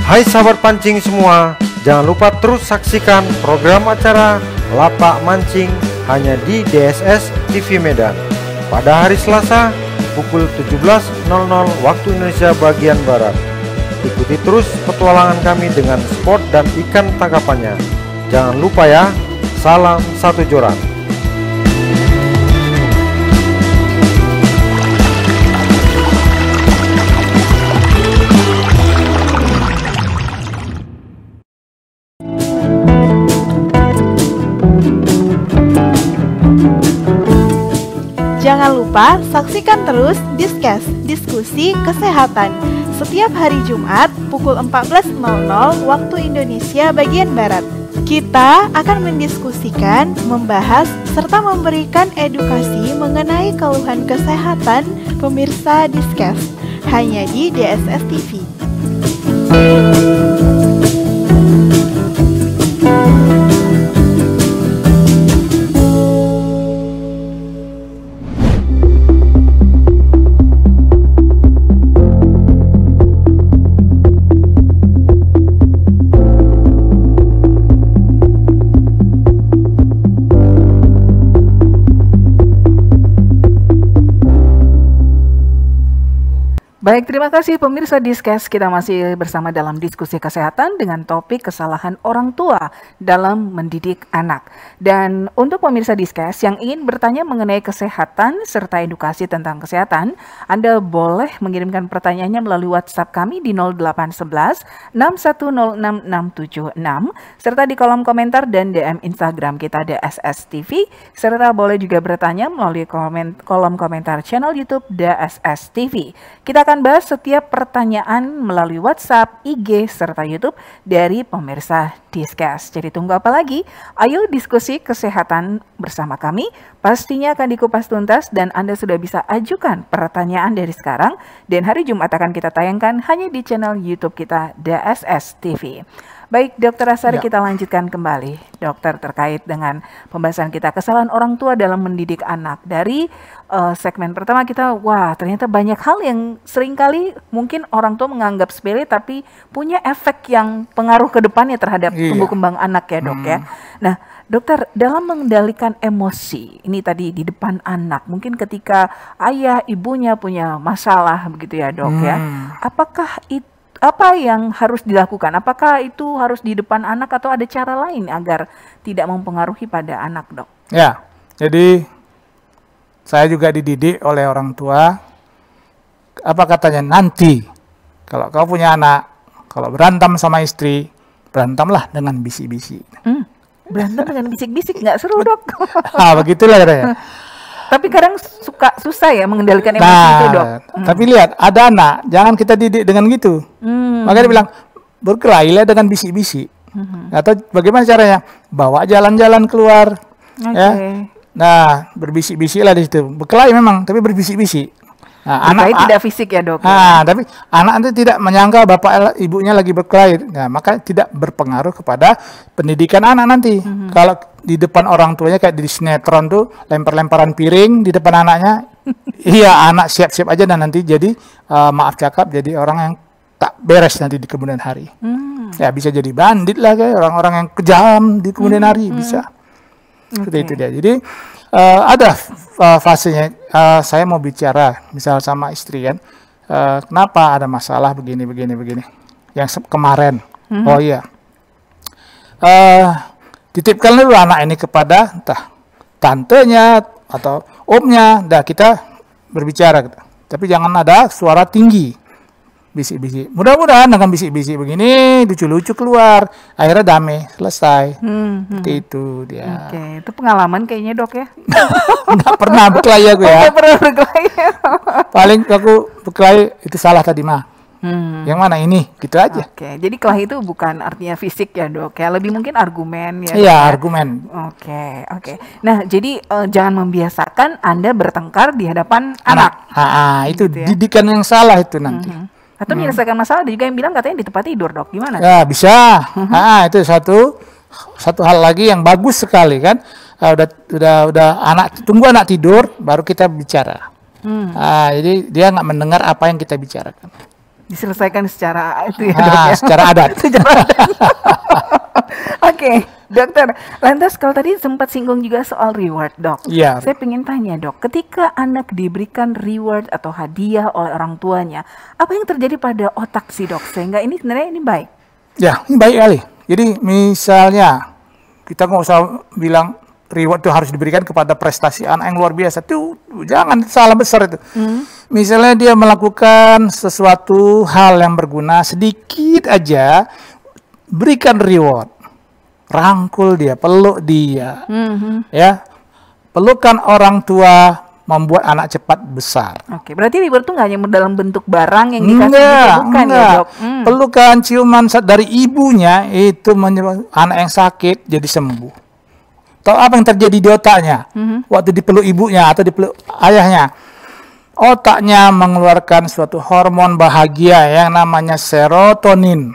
Hai sahabat pancing semua, jangan lupa terus saksikan program acara Lapak Mancing hanya di DSS TV Medan pada hari Selasa pukul 17.00 waktu Indonesia bagian Barat. Ikuti terus petualangan kami dengan spot dan ikan tangkapannya. Jangan lupa ya, salam satu joran. Jangan lupa saksikan terus Discuss, diskusi kesehatan setiap hari Jumat pukul 14.00 waktu Indonesia bagian Barat. Kita akan mendiskusikan, membahas, serta memberikan edukasi mengenai keluhan kesehatan pemirsa Discuss hanya di DSS TV. Baik, terima kasih pemirsa Discuss. Kita masih bersama dalam diskusi kesehatan dengan topik kesalahan orang tua dalam mendidik anak. Dan untuk pemirsa Discuss yang ingin bertanya mengenai kesehatan serta edukasi tentang kesehatan, Anda boleh mengirimkan pertanyaannya melalui WhatsApp kami di 0811 6106 676 serta di kolom komentar dan DM Instagram kita DSS TV, serta boleh juga bertanya melalui kolom komentar channel YouTube DSS TV. Kita akan bahas setiap pertanyaan melalui WhatsApp, IG, serta YouTube dari pemirsa Discuss. Jadi tunggu apa lagi? Ayo diskusi kesehatan bersama kami. Pastinya akan dikupas tuntas dan Anda sudah bisa ajukan pertanyaan dari sekarang. Dan hari Jumat akan kita tayangkan hanya di channel YouTube kita DSS TV. Baik, Dokter Asari, kita lanjutkan kembali. Dokter, terkait dengan pembahasan kita kesalahan orang tua dalam mendidik anak. Dari segmen pertama kita, ternyata banyak hal yang seringkali mungkin orang tua menganggap sepele tapi punya efek yang pengaruh ke depannya terhadap tumbuh kembang anak ya dok ya. Nah dokter, dalam mengendalikan emosi, ini tadi di depan anak, mungkin ketika ayah ibunya punya masalah begitu ya dok ya, apakah itu apa yang harus dilakukan? Apakah itu harus di depan anak atau ada cara lain agar tidak mempengaruhi pada anak, dok? Ya, jadi saya juga dididik oleh orang tua. Apa katanya? Nanti kalau kau punya anak, kalau berantem sama istri, berantemlah dengan bisik-bisik. Berantem dengan bisik-bisik nggak seru, dok? Begitulah katanya. Tapi kadang susah ya mengendalikan emosi itu, dok. Tapi lihat, ada anak, jangan kita didik dengan gitu. Makanya dia bilang, berkelailah dengan bisik-bisik. Atau bagaimana caranya? Bawa jalan-jalan keluar. Ya. Nah, berbisik-bisiklah di situ. Berkelahi memang, tapi berbisik-bisik. Nah, anak tidak fisik ya dok. Tapi anak itu tidak menyangka bapak ibunya lagi berkelahi. Nah, maka tidak berpengaruh kepada pendidikan anak nanti. Kalau di depan orang tuanya kayak di sinetron tuh lempar-lemparan piring di depan anaknya, iya anak siap-siap aja dan nanti jadi maaf cakap jadi orang yang tak beres nanti di kemudian hari. Ya bisa jadi bandit lah kayak orang-orang yang kejam di kemudian hari bisa. Seperti itu dia. Jadi ada fasenya. Saya mau bicara misal sama istri kan, kenapa ada masalah begini. Yang kemarin, oh iya, titipkan dulu anak ini kepada entah tantenya atau omnya. Dah kita berbicara. Tapi jangan ada suara tinggi, bisik-bisik. Mudah-mudahan dengan bisik-bisik begini lucu-lucu keluar, akhirnya damai, selesai. Seperti itu dia. Oke, itu pengalaman kayaknya dok ya. Nggak pernah berkelahi aku ya. Nggak pernah berkelahi. Paling aku berkelahi itu salah tadi mah. Yang mana ini? Gitu aja. Oke, jadi kelahi itu bukan artinya fisik ya dok ya, lebih mungkin argumen ya. Iya, dok, ya? argumen. Oke. Nah, jadi jangan membiasakan Anda bertengkar di hadapan anak. Itu Gitu ya. didikan yang salah itu nanti. Atau menyelesaikan masalah, ada juga yang bilang katanya di tempat tidur dok, gimana? Ya bisa. Itu satu hal lagi yang bagus sekali kan. Udah tunggu anak tidur baru kita bicara. Jadi dia nggak mendengar apa yang kita bicarakan. Diselesaikan secara itu ya dok ya. Secara adat. Oke, dokter. Lantas kalau tadi sempat singgung juga soal reward, dok. Iya. Saya ingin tanya, dok. Ketika anak diberikan reward atau hadiah oleh orang tuanya, apa yang terjadi pada otak si dok? Sehingga ini sebenarnya ini baik. Ya, ini baik kali. Jadi misalnya kita nggak usah bilang reward itu harus diberikan kepada prestasi anak yang luar biasa. Tuh jangan, salah besar itu. Misalnya dia melakukan sesuatu hal yang berguna sedikit aja, berikan reward. Rangkul dia, peluk dia. Ya. Pelukan orang tua membuat anak cepat besar. Oke, berarti reward itu nggak hanya dalam bentuk barang yang dikasih gitu, bukan ya dok? Pelukan, ciuman dari ibunya itu menyebabkan anak yang sakit jadi sembuh. Tahu apa yang terjadi di otaknya waktu dipeluk ibunya atau dipeluk ayahnya? Otaknya mengeluarkan suatu hormon bahagia yang namanya serotonin.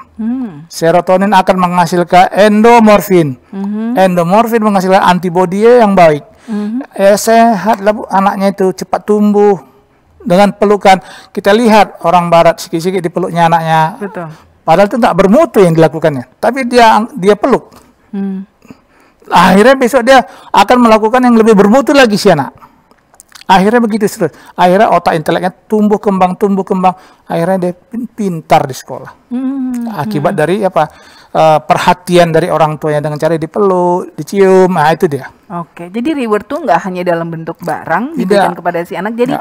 Serotonin akan menghasilkan endomorfin. Endomorfin menghasilkan antibodi yang baik. Sehatlah anaknya itu, cepat tumbuh dengan pelukan. Kita lihat orang barat sikit-sikit dipeluknya anaknya. Betul. Padahal itu tak bermutu yang dilakukannya, tapi dia peluk. Akhirnya besok dia akan melakukan yang lebih bermutu lagi si anak. Akhirnya begitu terus. Akhirnya otak inteleknya tumbuh kembang. Akhirnya dia pintar di sekolah. Akibat dari perhatian dari orang tuanya dengan cara dipeluk, dicium. Nah itu dia. Oke, jadi reward tuh nggak hanya dalam bentuk barang diberikan kepada si anak, jadi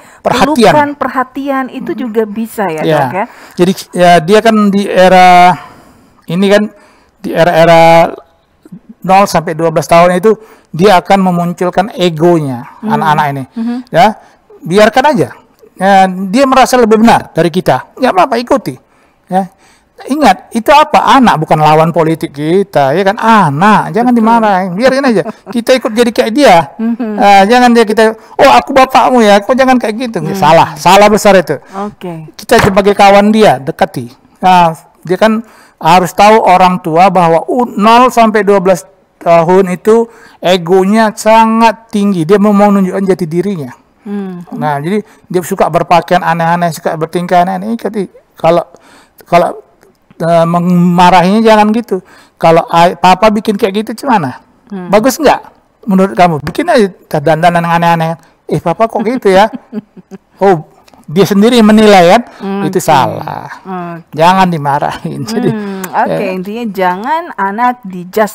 perhatian itu juga bisa ya dok ya. Jadi ya, dia kan di era ini kan di era 0 sampai 12 tahun itu dia akan memunculkan egonya anak-anak ini. Ya, biarkan aja. Ya, dia merasa lebih benar dari kita. Ya apa-apa, ikuti. Ya. Ingat, itu apa? Anak bukan lawan politik kita, ya kan? Anak, jangan dimarahin. Biarin aja. Kita ikut jadi kayak dia. Jangan kita, aku bapakmu ya, kok jangan kayak gitu. Salah besar itu. Kita sebagai kawan dia, dekati. Nah, dia kan harus tahu orang tua bahwa 0 sampai 12 tahun itu egonya sangat tinggi. Dia mau menunjukkan jati dirinya. Nah, jadi dia suka berpakaian aneh-aneh, suka bertingkah aneh-aneh. Kalau memarahinya jangan gitu. Kalau papa bikin kayak gitu gimana? Bagus nggak menurut kamu? Bikin aja dandanan yang aneh-aneh. Papa kok gitu ya? Dia sendiri menilai kan, itu salah. Jangan dimarahin. Jadi, intinya jangan anak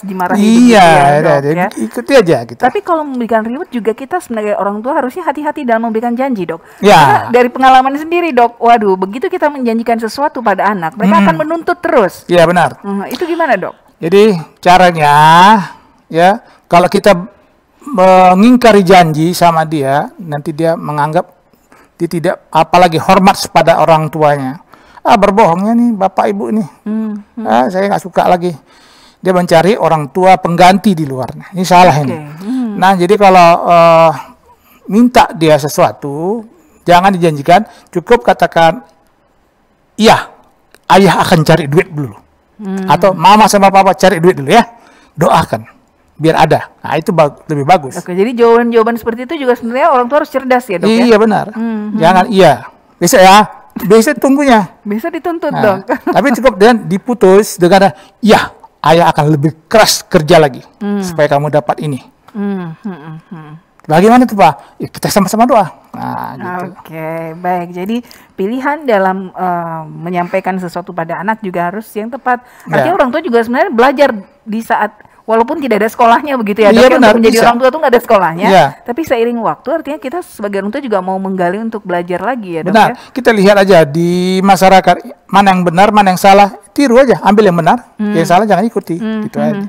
dimarahin. Iya, ikuti aja gitu. Tapi kalau memberikan reward juga kita sebagai orang tua harusnya hati-hati dalam memberikan janji, dok. Ya. Karena dari pengalaman sendiri, dok. Waduh, begitu kita menjanjikan sesuatu pada anak, mereka akan menuntut terus. Iya benar. Itu gimana, dok? Jadi caranya, ya, kalau kita mengingkari janji sama dia, nanti dia menganggap dia tidak apalagi hormat kepada orang tuanya. Berbohongnya nih bapak ibu nih. Saya nggak suka lagi. Dia mencari orang tua pengganti di luar. Ini salah ini. Nah, jadi kalau minta dia sesuatu, jangan dijanjikan, cukup katakan, iya, ayah akan cari duit dulu. Atau mama sama papa cari duit dulu ya. Doakan. Biar ada. Nah, itu lebih bagus. Oke, jadi jawaban-jawaban seperti itu juga sebenarnya orang tua harus cerdas ya, dok? Iya, benar. Jangan iya. Bisa ya. Bisa tunggunya. Bisa dituntut, dok. Tapi cukup dengan diputus dengan iya, ayah akan lebih keras kerja lagi supaya kamu dapat ini. Bagaimana tuh, Pak? Kita sama-sama doa. Nah, gitu. Oke, baik. Jadi pilihan dalam menyampaikan sesuatu pada anak juga harus yang tepat. Artinya orang tua juga sebenarnya belajar di saat Walaupun tidak ada sekolahnya begitu ya, Iya, Dok, benar, untuk menjadi bisa. orang tua tuh nggak ada sekolahnya. Iya. Tapi seiring waktu artinya kita sebagai orang tua juga mau menggali untuk belajar lagi ya, Dok Benar, ya. kita lihat aja di masyarakat mana yang benar, mana yang salah, tiru aja, ambil yang benar, yang salah jangan ikuti, gitu aja.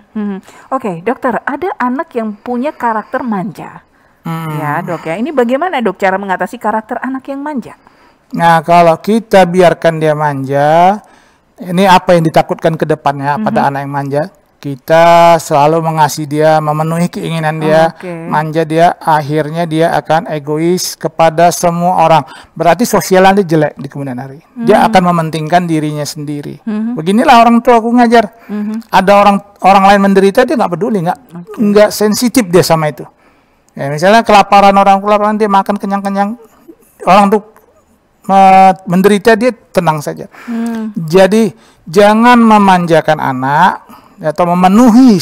Oke, dokter, ada anak yang punya karakter manja. Ya, Dok ya. Ini bagaimana, Dok, cara mengatasi karakter anak yang manja? Nah, kalau kita biarkan dia manja, ini apa yang ditakutkan ke depannya pada anak yang manja? Kita selalu mengasihi dia, memenuhi keinginan dia, manja dia, akhirnya dia akan egois kepada semua orang. Berarti sosialnya jelek di kemudian hari. Dia akan mementingkan dirinya sendiri. Beginilah orang tua aku ngajar. Ada orang lain menderita, dia nggak peduli, nggak sensitif dia sama itu. Ya, misalnya kelaparan dia makan kenyang-kenyang, orang tuh menderita dia tenang saja. Jadi jangan memanjakan anak atau memenuhi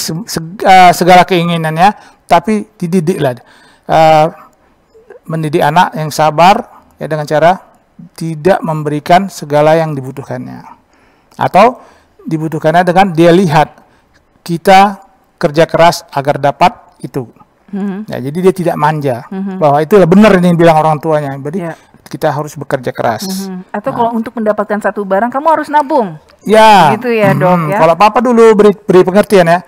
segala keinginannya, tapi dididiklah. Mendidik anak yang sabar ya dengan cara tidak memberikan segala yang dibutuhkannya, atau dibutuhkannya dengan dia lihat kita kerja keras agar dapat itu. Ya, jadi dia tidak manja bahwa itulah benar ini bilang orang tuanya. Jadi kita harus bekerja keras. Atau kalau untuk mendapatkan satu barang kamu harus nabung. Ya, gitu ya, Dok ya. Kalau papa dulu beri pengertian ya.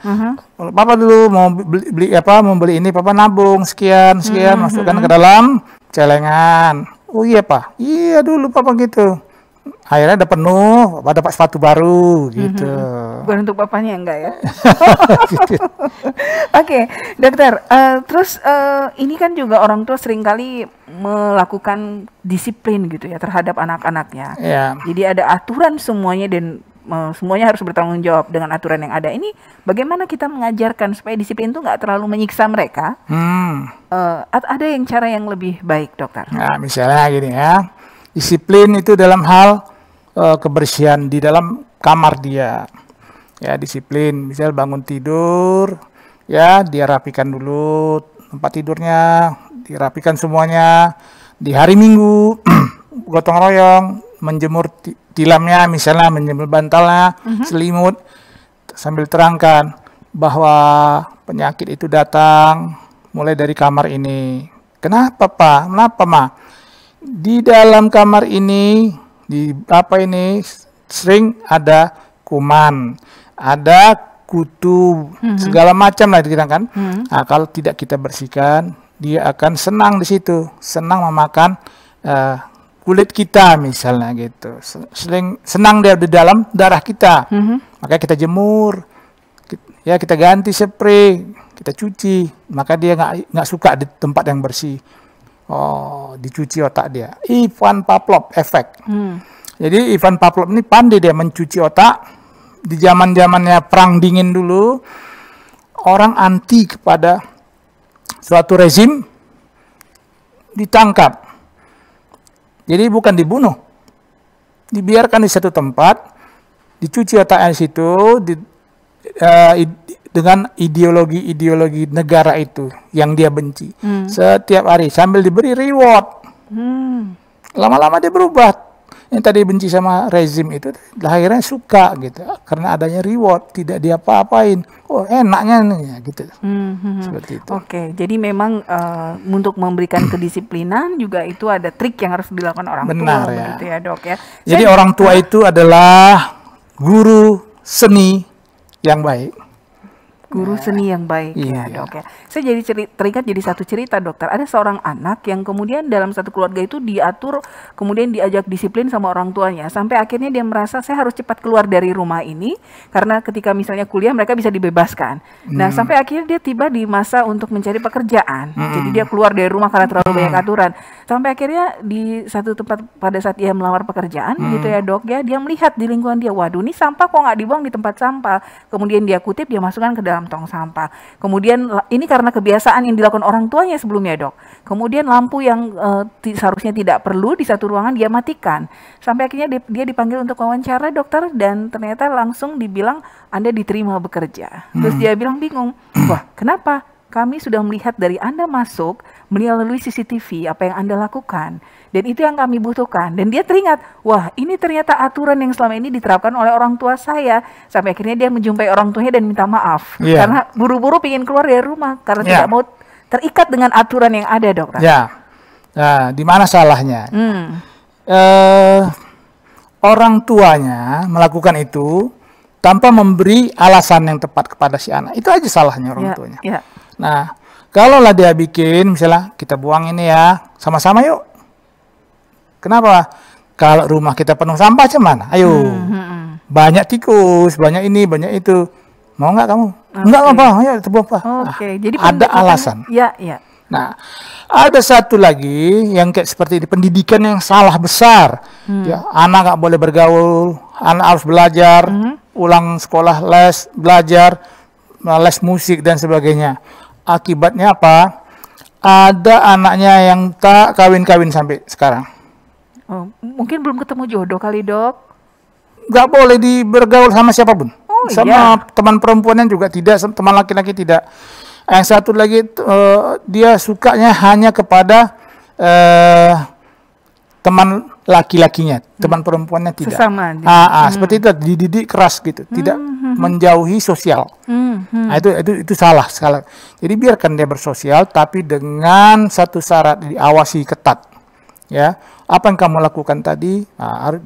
Kalau papa dulu mau beli ini, papa nabung sekian masukkan ke dalam celengan. Oh iya pak, iya dulu papa gitu. Akhirnya udah penuh, papa dapat sepatu baru gitu. Bukan untuk papanya enggak ya? Oke, dokter. Terus ini kan juga orang tua seringkali melakukan disiplin gitu ya terhadap anak-anaknya. Ya. Jadi ada aturan semuanya dan semuanya harus bertanggung jawab dengan aturan yang ada. Ini bagaimana kita mengajarkan supaya disiplin itu nggak terlalu menyiksa mereka? Ada yang cara yang lebih baik, dokter? Nah, misalnya gini ya, disiplin itu dalam hal kebersihan di dalam kamar dia. Ya, disiplin. Misal bangun tidur, ya dia rapikan dulu tempat tidurnya, dirapikan semuanya. Di hari Minggu gotong royong menjemur tilamnya, misalnya menjemur bantalnya, selimut, sambil terangkan bahwa penyakit itu datang mulai dari kamar ini. Kenapa pak? Kenapa ma? Di dalam kamar ini, sering ada kuman, ada kutu, segala macam lah dikatakan. Nah, kalau tidak kita bersihkan, dia akan senang di situ, senang memakan kulit kita misalnya gitu. Senang dia di dalam darah kita. Makanya kita jemur, ya kita ganti spray, kita cuci. Maka dia nggak suka di tempat yang bersih. Oh, dicuci otak dia. Ivan Pavlov efek. Jadi Ivan Pavlov ini pandai dia mencuci otak. Di zaman-zamannya perang dingin dulu, orang anti kepada suatu rezim ditangkap. Jadi bukan dibunuh, dibiarkan di satu tempat, dicuci otaknya di situ dengan ideologi negara itu yang dia benci. Setiap hari sambil diberi reward. Lama-lama dia berubah. Yang tadi benci sama rezim itu akhirnya suka gitu karena adanya reward, tidak diapa-apain. Oh enaknya nih ya, gitu. Seperti itu. Oke, jadi memang untuk memberikan kedisiplinan juga itu ada trik yang harus dilakukan orang Benar, tua, ya. begitu ya dok ya. Jadi orang tua itu adalah guru seni yang baik. Guru seni yang baik Iya. ya dok ya. Saya jadi teringat jadi satu cerita dokter. Ada seorang anak yang kemudian dalam satu keluarga itu diatur, kemudian diajak disiplin sama orang tuanya. Sampai akhirnya dia merasa saya harus cepat keluar dari rumah ini. Karena ketika misalnya kuliah mereka bisa dibebaskan. Nah sampai akhirnya dia tiba di masa untuk mencari pekerjaan. Jadi dia keluar dari rumah karena terlalu banyak aturan. Sampai akhirnya di satu tempat pada saat dia melamar pekerjaan gitu ya dok ya. Dia melihat di lingkungan dia, waduh ini sampah kok nggak dibuang di tempat sampah. Kemudian dia kutip, dia masukkan ke dalam tong sampah. Kemudian ini karena kebiasaan yang dilakukan orang tuanya sebelumnya dok. Kemudian lampu yang seharusnya tidak perlu di satu ruangan dia matikan. Sampai akhirnya dia dipanggil untuk wawancara dokter dan ternyata langsung dibilang Anda diterima bekerja. Terus dia bilang bingung, wah kenapa? kami sudah melihat dari Anda masuk melalui CCTV apa yang Anda lakukan. Dan itu yang kami butuhkan. Dan dia teringat, wah ini ternyata aturan yang selama ini diterapkan oleh orang tua saya. Sampai akhirnya dia menjumpai orang tuanya dan minta maaf. Karena buru-buru ingin keluar dari rumah. Karena tidak mau terikat dengan aturan yang ada, dokter. Nah, di mana salahnya? Orang tuanya melakukan itu tanpa memberi alasan yang tepat kepada si anak. Itu aja salahnya orang tuanya. Nah, kalaulah dia bikin, misalnya kita buang ini ya, sama-sama yuk. Kenapa? Kalau rumah kita penuh sampah cuman, ayo. Banyak tikus, banyak ini, banyak itu. Mau nggak kamu? Enggak apa, ayo terbuang apa. Jadi ada alasan. Nah, ada satu lagi yang kayak seperti ini, pendidikan yang salah besar. Ya, anak nggak boleh bergaul, anak harus belajar, ulang sekolah, les, belajar, les musik dan sebagainya. Akibatnya apa? Ada anaknya yang tak kawin-kawin sampai sekarang. Mungkin belum ketemu jodoh kali, Dok. Nggak boleh bergaul sama siapapun. Sama teman perempuannya juga tidak, teman laki-laki tidak. Yang satu lagi dia sukanya hanya kepada teman laki-lakinya, teman perempuannya tidak. Sesama. Seperti itu, dididik keras gitu, tidak menjauhi sosial. Nah, itu salah sekali. Jadi biarkan dia bersosial, tapi dengan satu syarat, diawasi ketat. Ya, apa yang kamu lakukan tadi?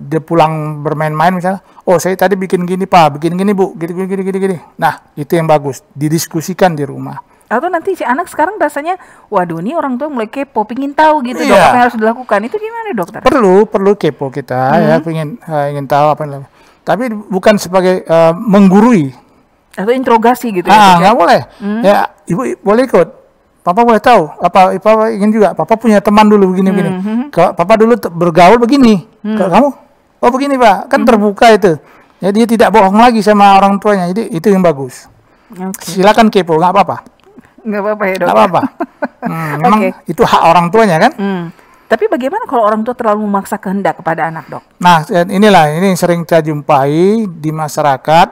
Dia pulang bermain-main misalnya. Oh, saya tadi bikin gini Pak, bikin gini Bu, gini. Nah, itu yang bagus, didiskusikan di rumah. Atau nanti si anak sekarang rasanya, waduh ini orang tua mulai kepo, pingin tahu gitu dok, apa yang harus dilakukan. Itu gimana dokter? Perlu kepo kita ya, ingin tahu apa yang dilakukan. Tapi bukan sebagai menggurui. Atau interogasi gitu nggak boleh. Ya, ibu boleh ikut. Papa boleh tahu. Papa ingin juga. Papa punya teman dulu begini. Kalau Papa dulu bergaul begini. Kalau kamu, oh begini Pak. Kan terbuka itu. Jadi dia tidak bohong lagi sama orang tuanya. Jadi itu yang bagus. Silakan kepo, nggak apa-apa. Nggak apa-apa ya dok. Nggak apa-apa. Memang itu hak orang tuanya kan. Tapi bagaimana kalau orang tua terlalu memaksa kehendak kepada anak dok? Nah ini yang sering saya jumpai di masyarakat.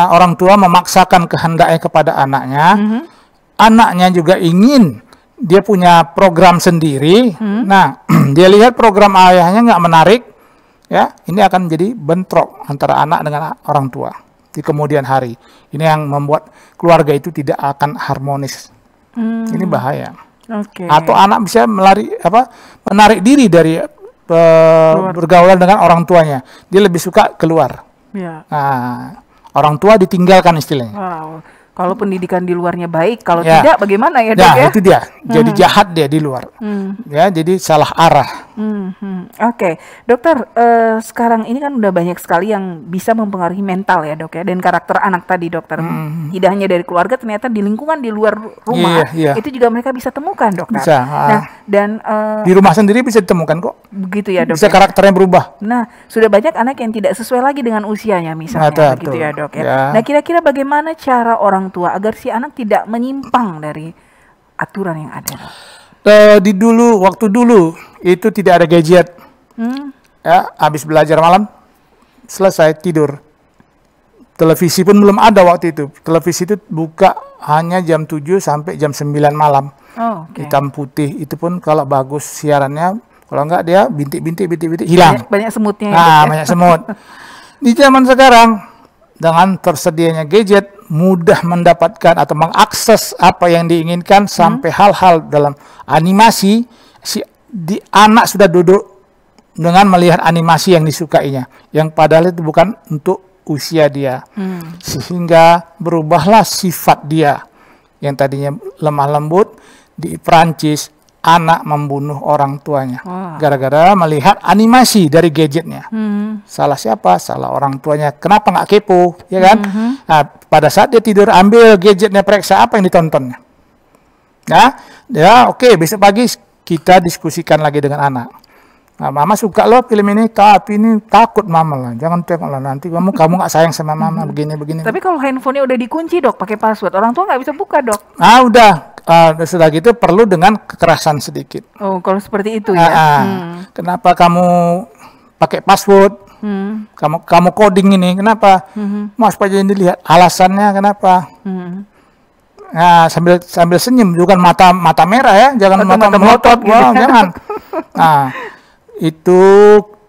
Orang tua memaksakan kehendaknya kepada anaknya. Anaknya juga ingin dia punya program sendiri. Nah, dia lihat program ayahnya nggak menarik, ya, ini akan menjadi bentrok antara anak dengan orang tua di kemudian hari. Ini yang membuat keluarga itu tidak akan harmonis. Ini bahaya. Atau anak bisa menarik diri dari bergaulan dengan orang tuanya. Dia lebih suka keluar. Nah, orang tua ditinggalkan istilahnya. Kalau pendidikan di luarnya baik, kalau tidak bagaimana ya dok ya? Itu dia, jadi jahat dia di luar, ya jadi salah arah. Dokter, sekarang ini kan udah banyak sekali yang bisa mempengaruhi mental ya dok ya, dan karakter anak tadi dokter. Tidak hanya dari keluarga, ternyata di lingkungan di luar rumah itu juga mereka bisa temukan dokter. Bisa. Dan di rumah sendiri bisa ditemukan kok. Begitu ya dok. Bisa karakternya berubah. Nah, sudah banyak anak yang tidak sesuai lagi dengan usianya misalnya, begitu ya dok ya. Nah, kira-kira bagaimana cara orang tua agar si anak tidak menyimpang dari aturan yang ada? Waktu dulu itu tidak ada gadget. Ya, habis belajar malam selesai tidur. Televisi pun belum ada waktu itu. Televisi itu buka hanya jam 7 sampai jam 9 malam. Hitam putih, itu pun kalau bagus siarannya, kalau enggak dia bintik-bintik hilang. Banyak semutnya. Banyak semut. Di zaman sekarang dengan tersedianya gadget, mudah mendapatkan atau mengakses apa yang diinginkan, sampai hal-hal dalam animasi. Anak sudah duduk dengan melihat animasi yang disukainya, yang padahal itu bukan untuk usia dia. Sehingga berubahlah sifat dia yang tadinya lemah lembut. Di Prancis anak membunuh orang tuanya gara-gara melihat animasi dari gadgetnya. Salah siapa? Salah orang tuanya. Kenapa nggak kepo, ya kan? Nah, pada saat dia tidur, ambil gadgetnya, periksa apa yang ditontonnya. Oke, besok pagi kita diskusikan lagi dengan anak. Nah, mama suka loh film ini, tapi ini takut mama lah. Jangan tengok lah, nanti kamu nggak sayang sama mama begini. Tapi kalau handphonenya udah dikunci dok, pakai password, orang tua nggak bisa buka dok. Udah. Sudah gitu perlu dengan kekerasan sedikit. Kalau seperti itu ya. Kenapa kamu pakai password? Kamu coding ini kenapa? Mau supaya dilihat alasannya kenapa? Nah, sambil senyum, bukan mata merah ya, jangan mata melotot, gitu. Wow, jangan. Nah, itu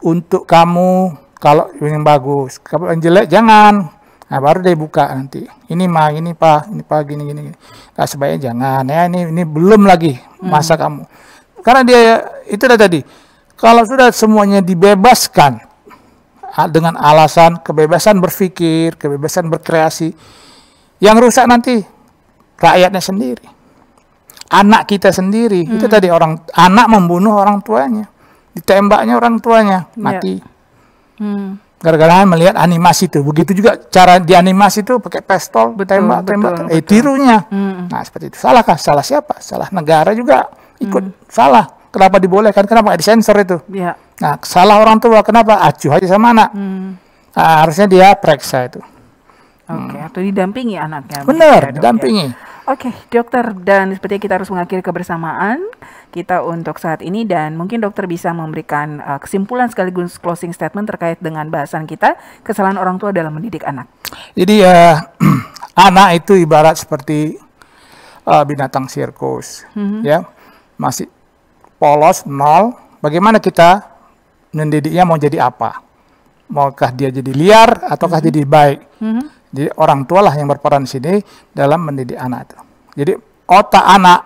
untuk kamu kalau yang bagus, kalau yang jelek jangan. Nah, baru dia buka nanti. Ini mah, ini pak, gini. Nah, sebaiknya jangan ya. Ini belum lagi masa kamu. Karena dia itu tadi. Kalau sudah semuanya dibebaskan dengan alasan kebebasan berpikir, kebebasan berkreasi, yang rusak nanti rakyatnya sendiri, anak kita sendiri. Itu tadi anak membunuh orang tuanya, ditembaknya orang tuanya mati. Gara-gara melihat animasi itu. Begitu juga cara dianimasi itu pakai pistol, tembak. Tirunya. Nah, seperti itu. Salahkah? Salah siapa? Salah negara juga ikut salah. Kenapa dibolehkan? Kenapa nggak disensor itu? Ya. Nah, salah orang tua. Kenapa? Acuh aja sama anak. Nah, harusnya dia periksa itu. Oke, atau didampingi anaknya. Benar, didampingi. Oke, dokter, dan sepertinya kita harus mengakhiri kebersamaan kita untuk saat ini, dan mungkin dokter bisa memberikan kesimpulan sekaligus closing statement terkait dengan bahasan kita, kesalahan orang tua dalam mendidik anak. Jadi anak itu ibarat seperti binatang sirkus, ya, masih polos, nol. Bagaimana kita mendidiknya, mau jadi apa? Maukah dia jadi liar ataukah jadi baik? Jadi orang tua lah yang berperan di sini dalam mendidik anak itu. Jadi otak anak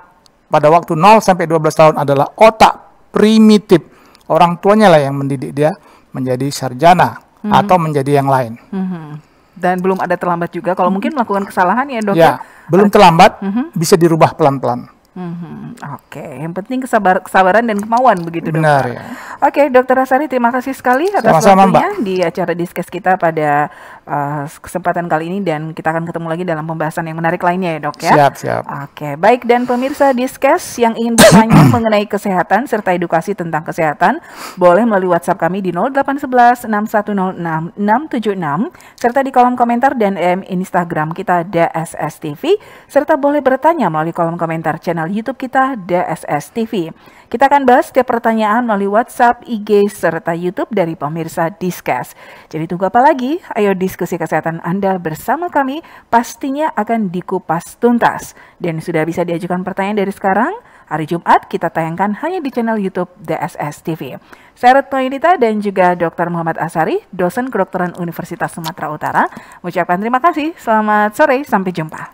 pada waktu 0 sampai 12 tahun adalah otak primitif. Orang tuanya lah yang mendidik dia menjadi sarjana atau menjadi yang lain. Dan belum ada terlambat juga kalau mungkin melakukan kesalahan ya dok. Ya, belum terlambat, bisa dirubah pelan-pelan. Oke, yang penting kesabaran dan kemauan begitu dokter. Benar ya. Oke, Dokter Asari, terima kasih sekali atas waktunya di acara Discuss kita pada kesempatan kali ini, dan kita akan ketemu lagi dalam pembahasan yang menarik lainnya ya dok ya. Siap. Oke, baik, dan pemirsa Discuss yang ingin bertanya mengenai kesehatan serta edukasi tentang kesehatan, boleh melalui WhatsApp kami di 0811 6106 676 serta di kolom komentar dan Instagram kita DSS TV, serta boleh bertanya melalui kolom komentar channel YouTube kita DSS TV. Kita akan bahas setiap pertanyaan melalui WhatsApp, IG, serta YouTube dari pemirsa Discuss. Jadi tunggu apa lagi? Ayo diskusi kesehatan Anda bersama kami, pastinya akan dikupas tuntas. Dan sudah bisa diajukan pertanyaan dari sekarang. Hari Jumat kita tayangkan hanya di channel YouTube DSS TV. Saya Retno Yunita dan juga Dr. Muhammad Asari, dosen kedokteran Universitas Sumatera Utara, mengucapkan terima kasih. Selamat sore, sampai jumpa.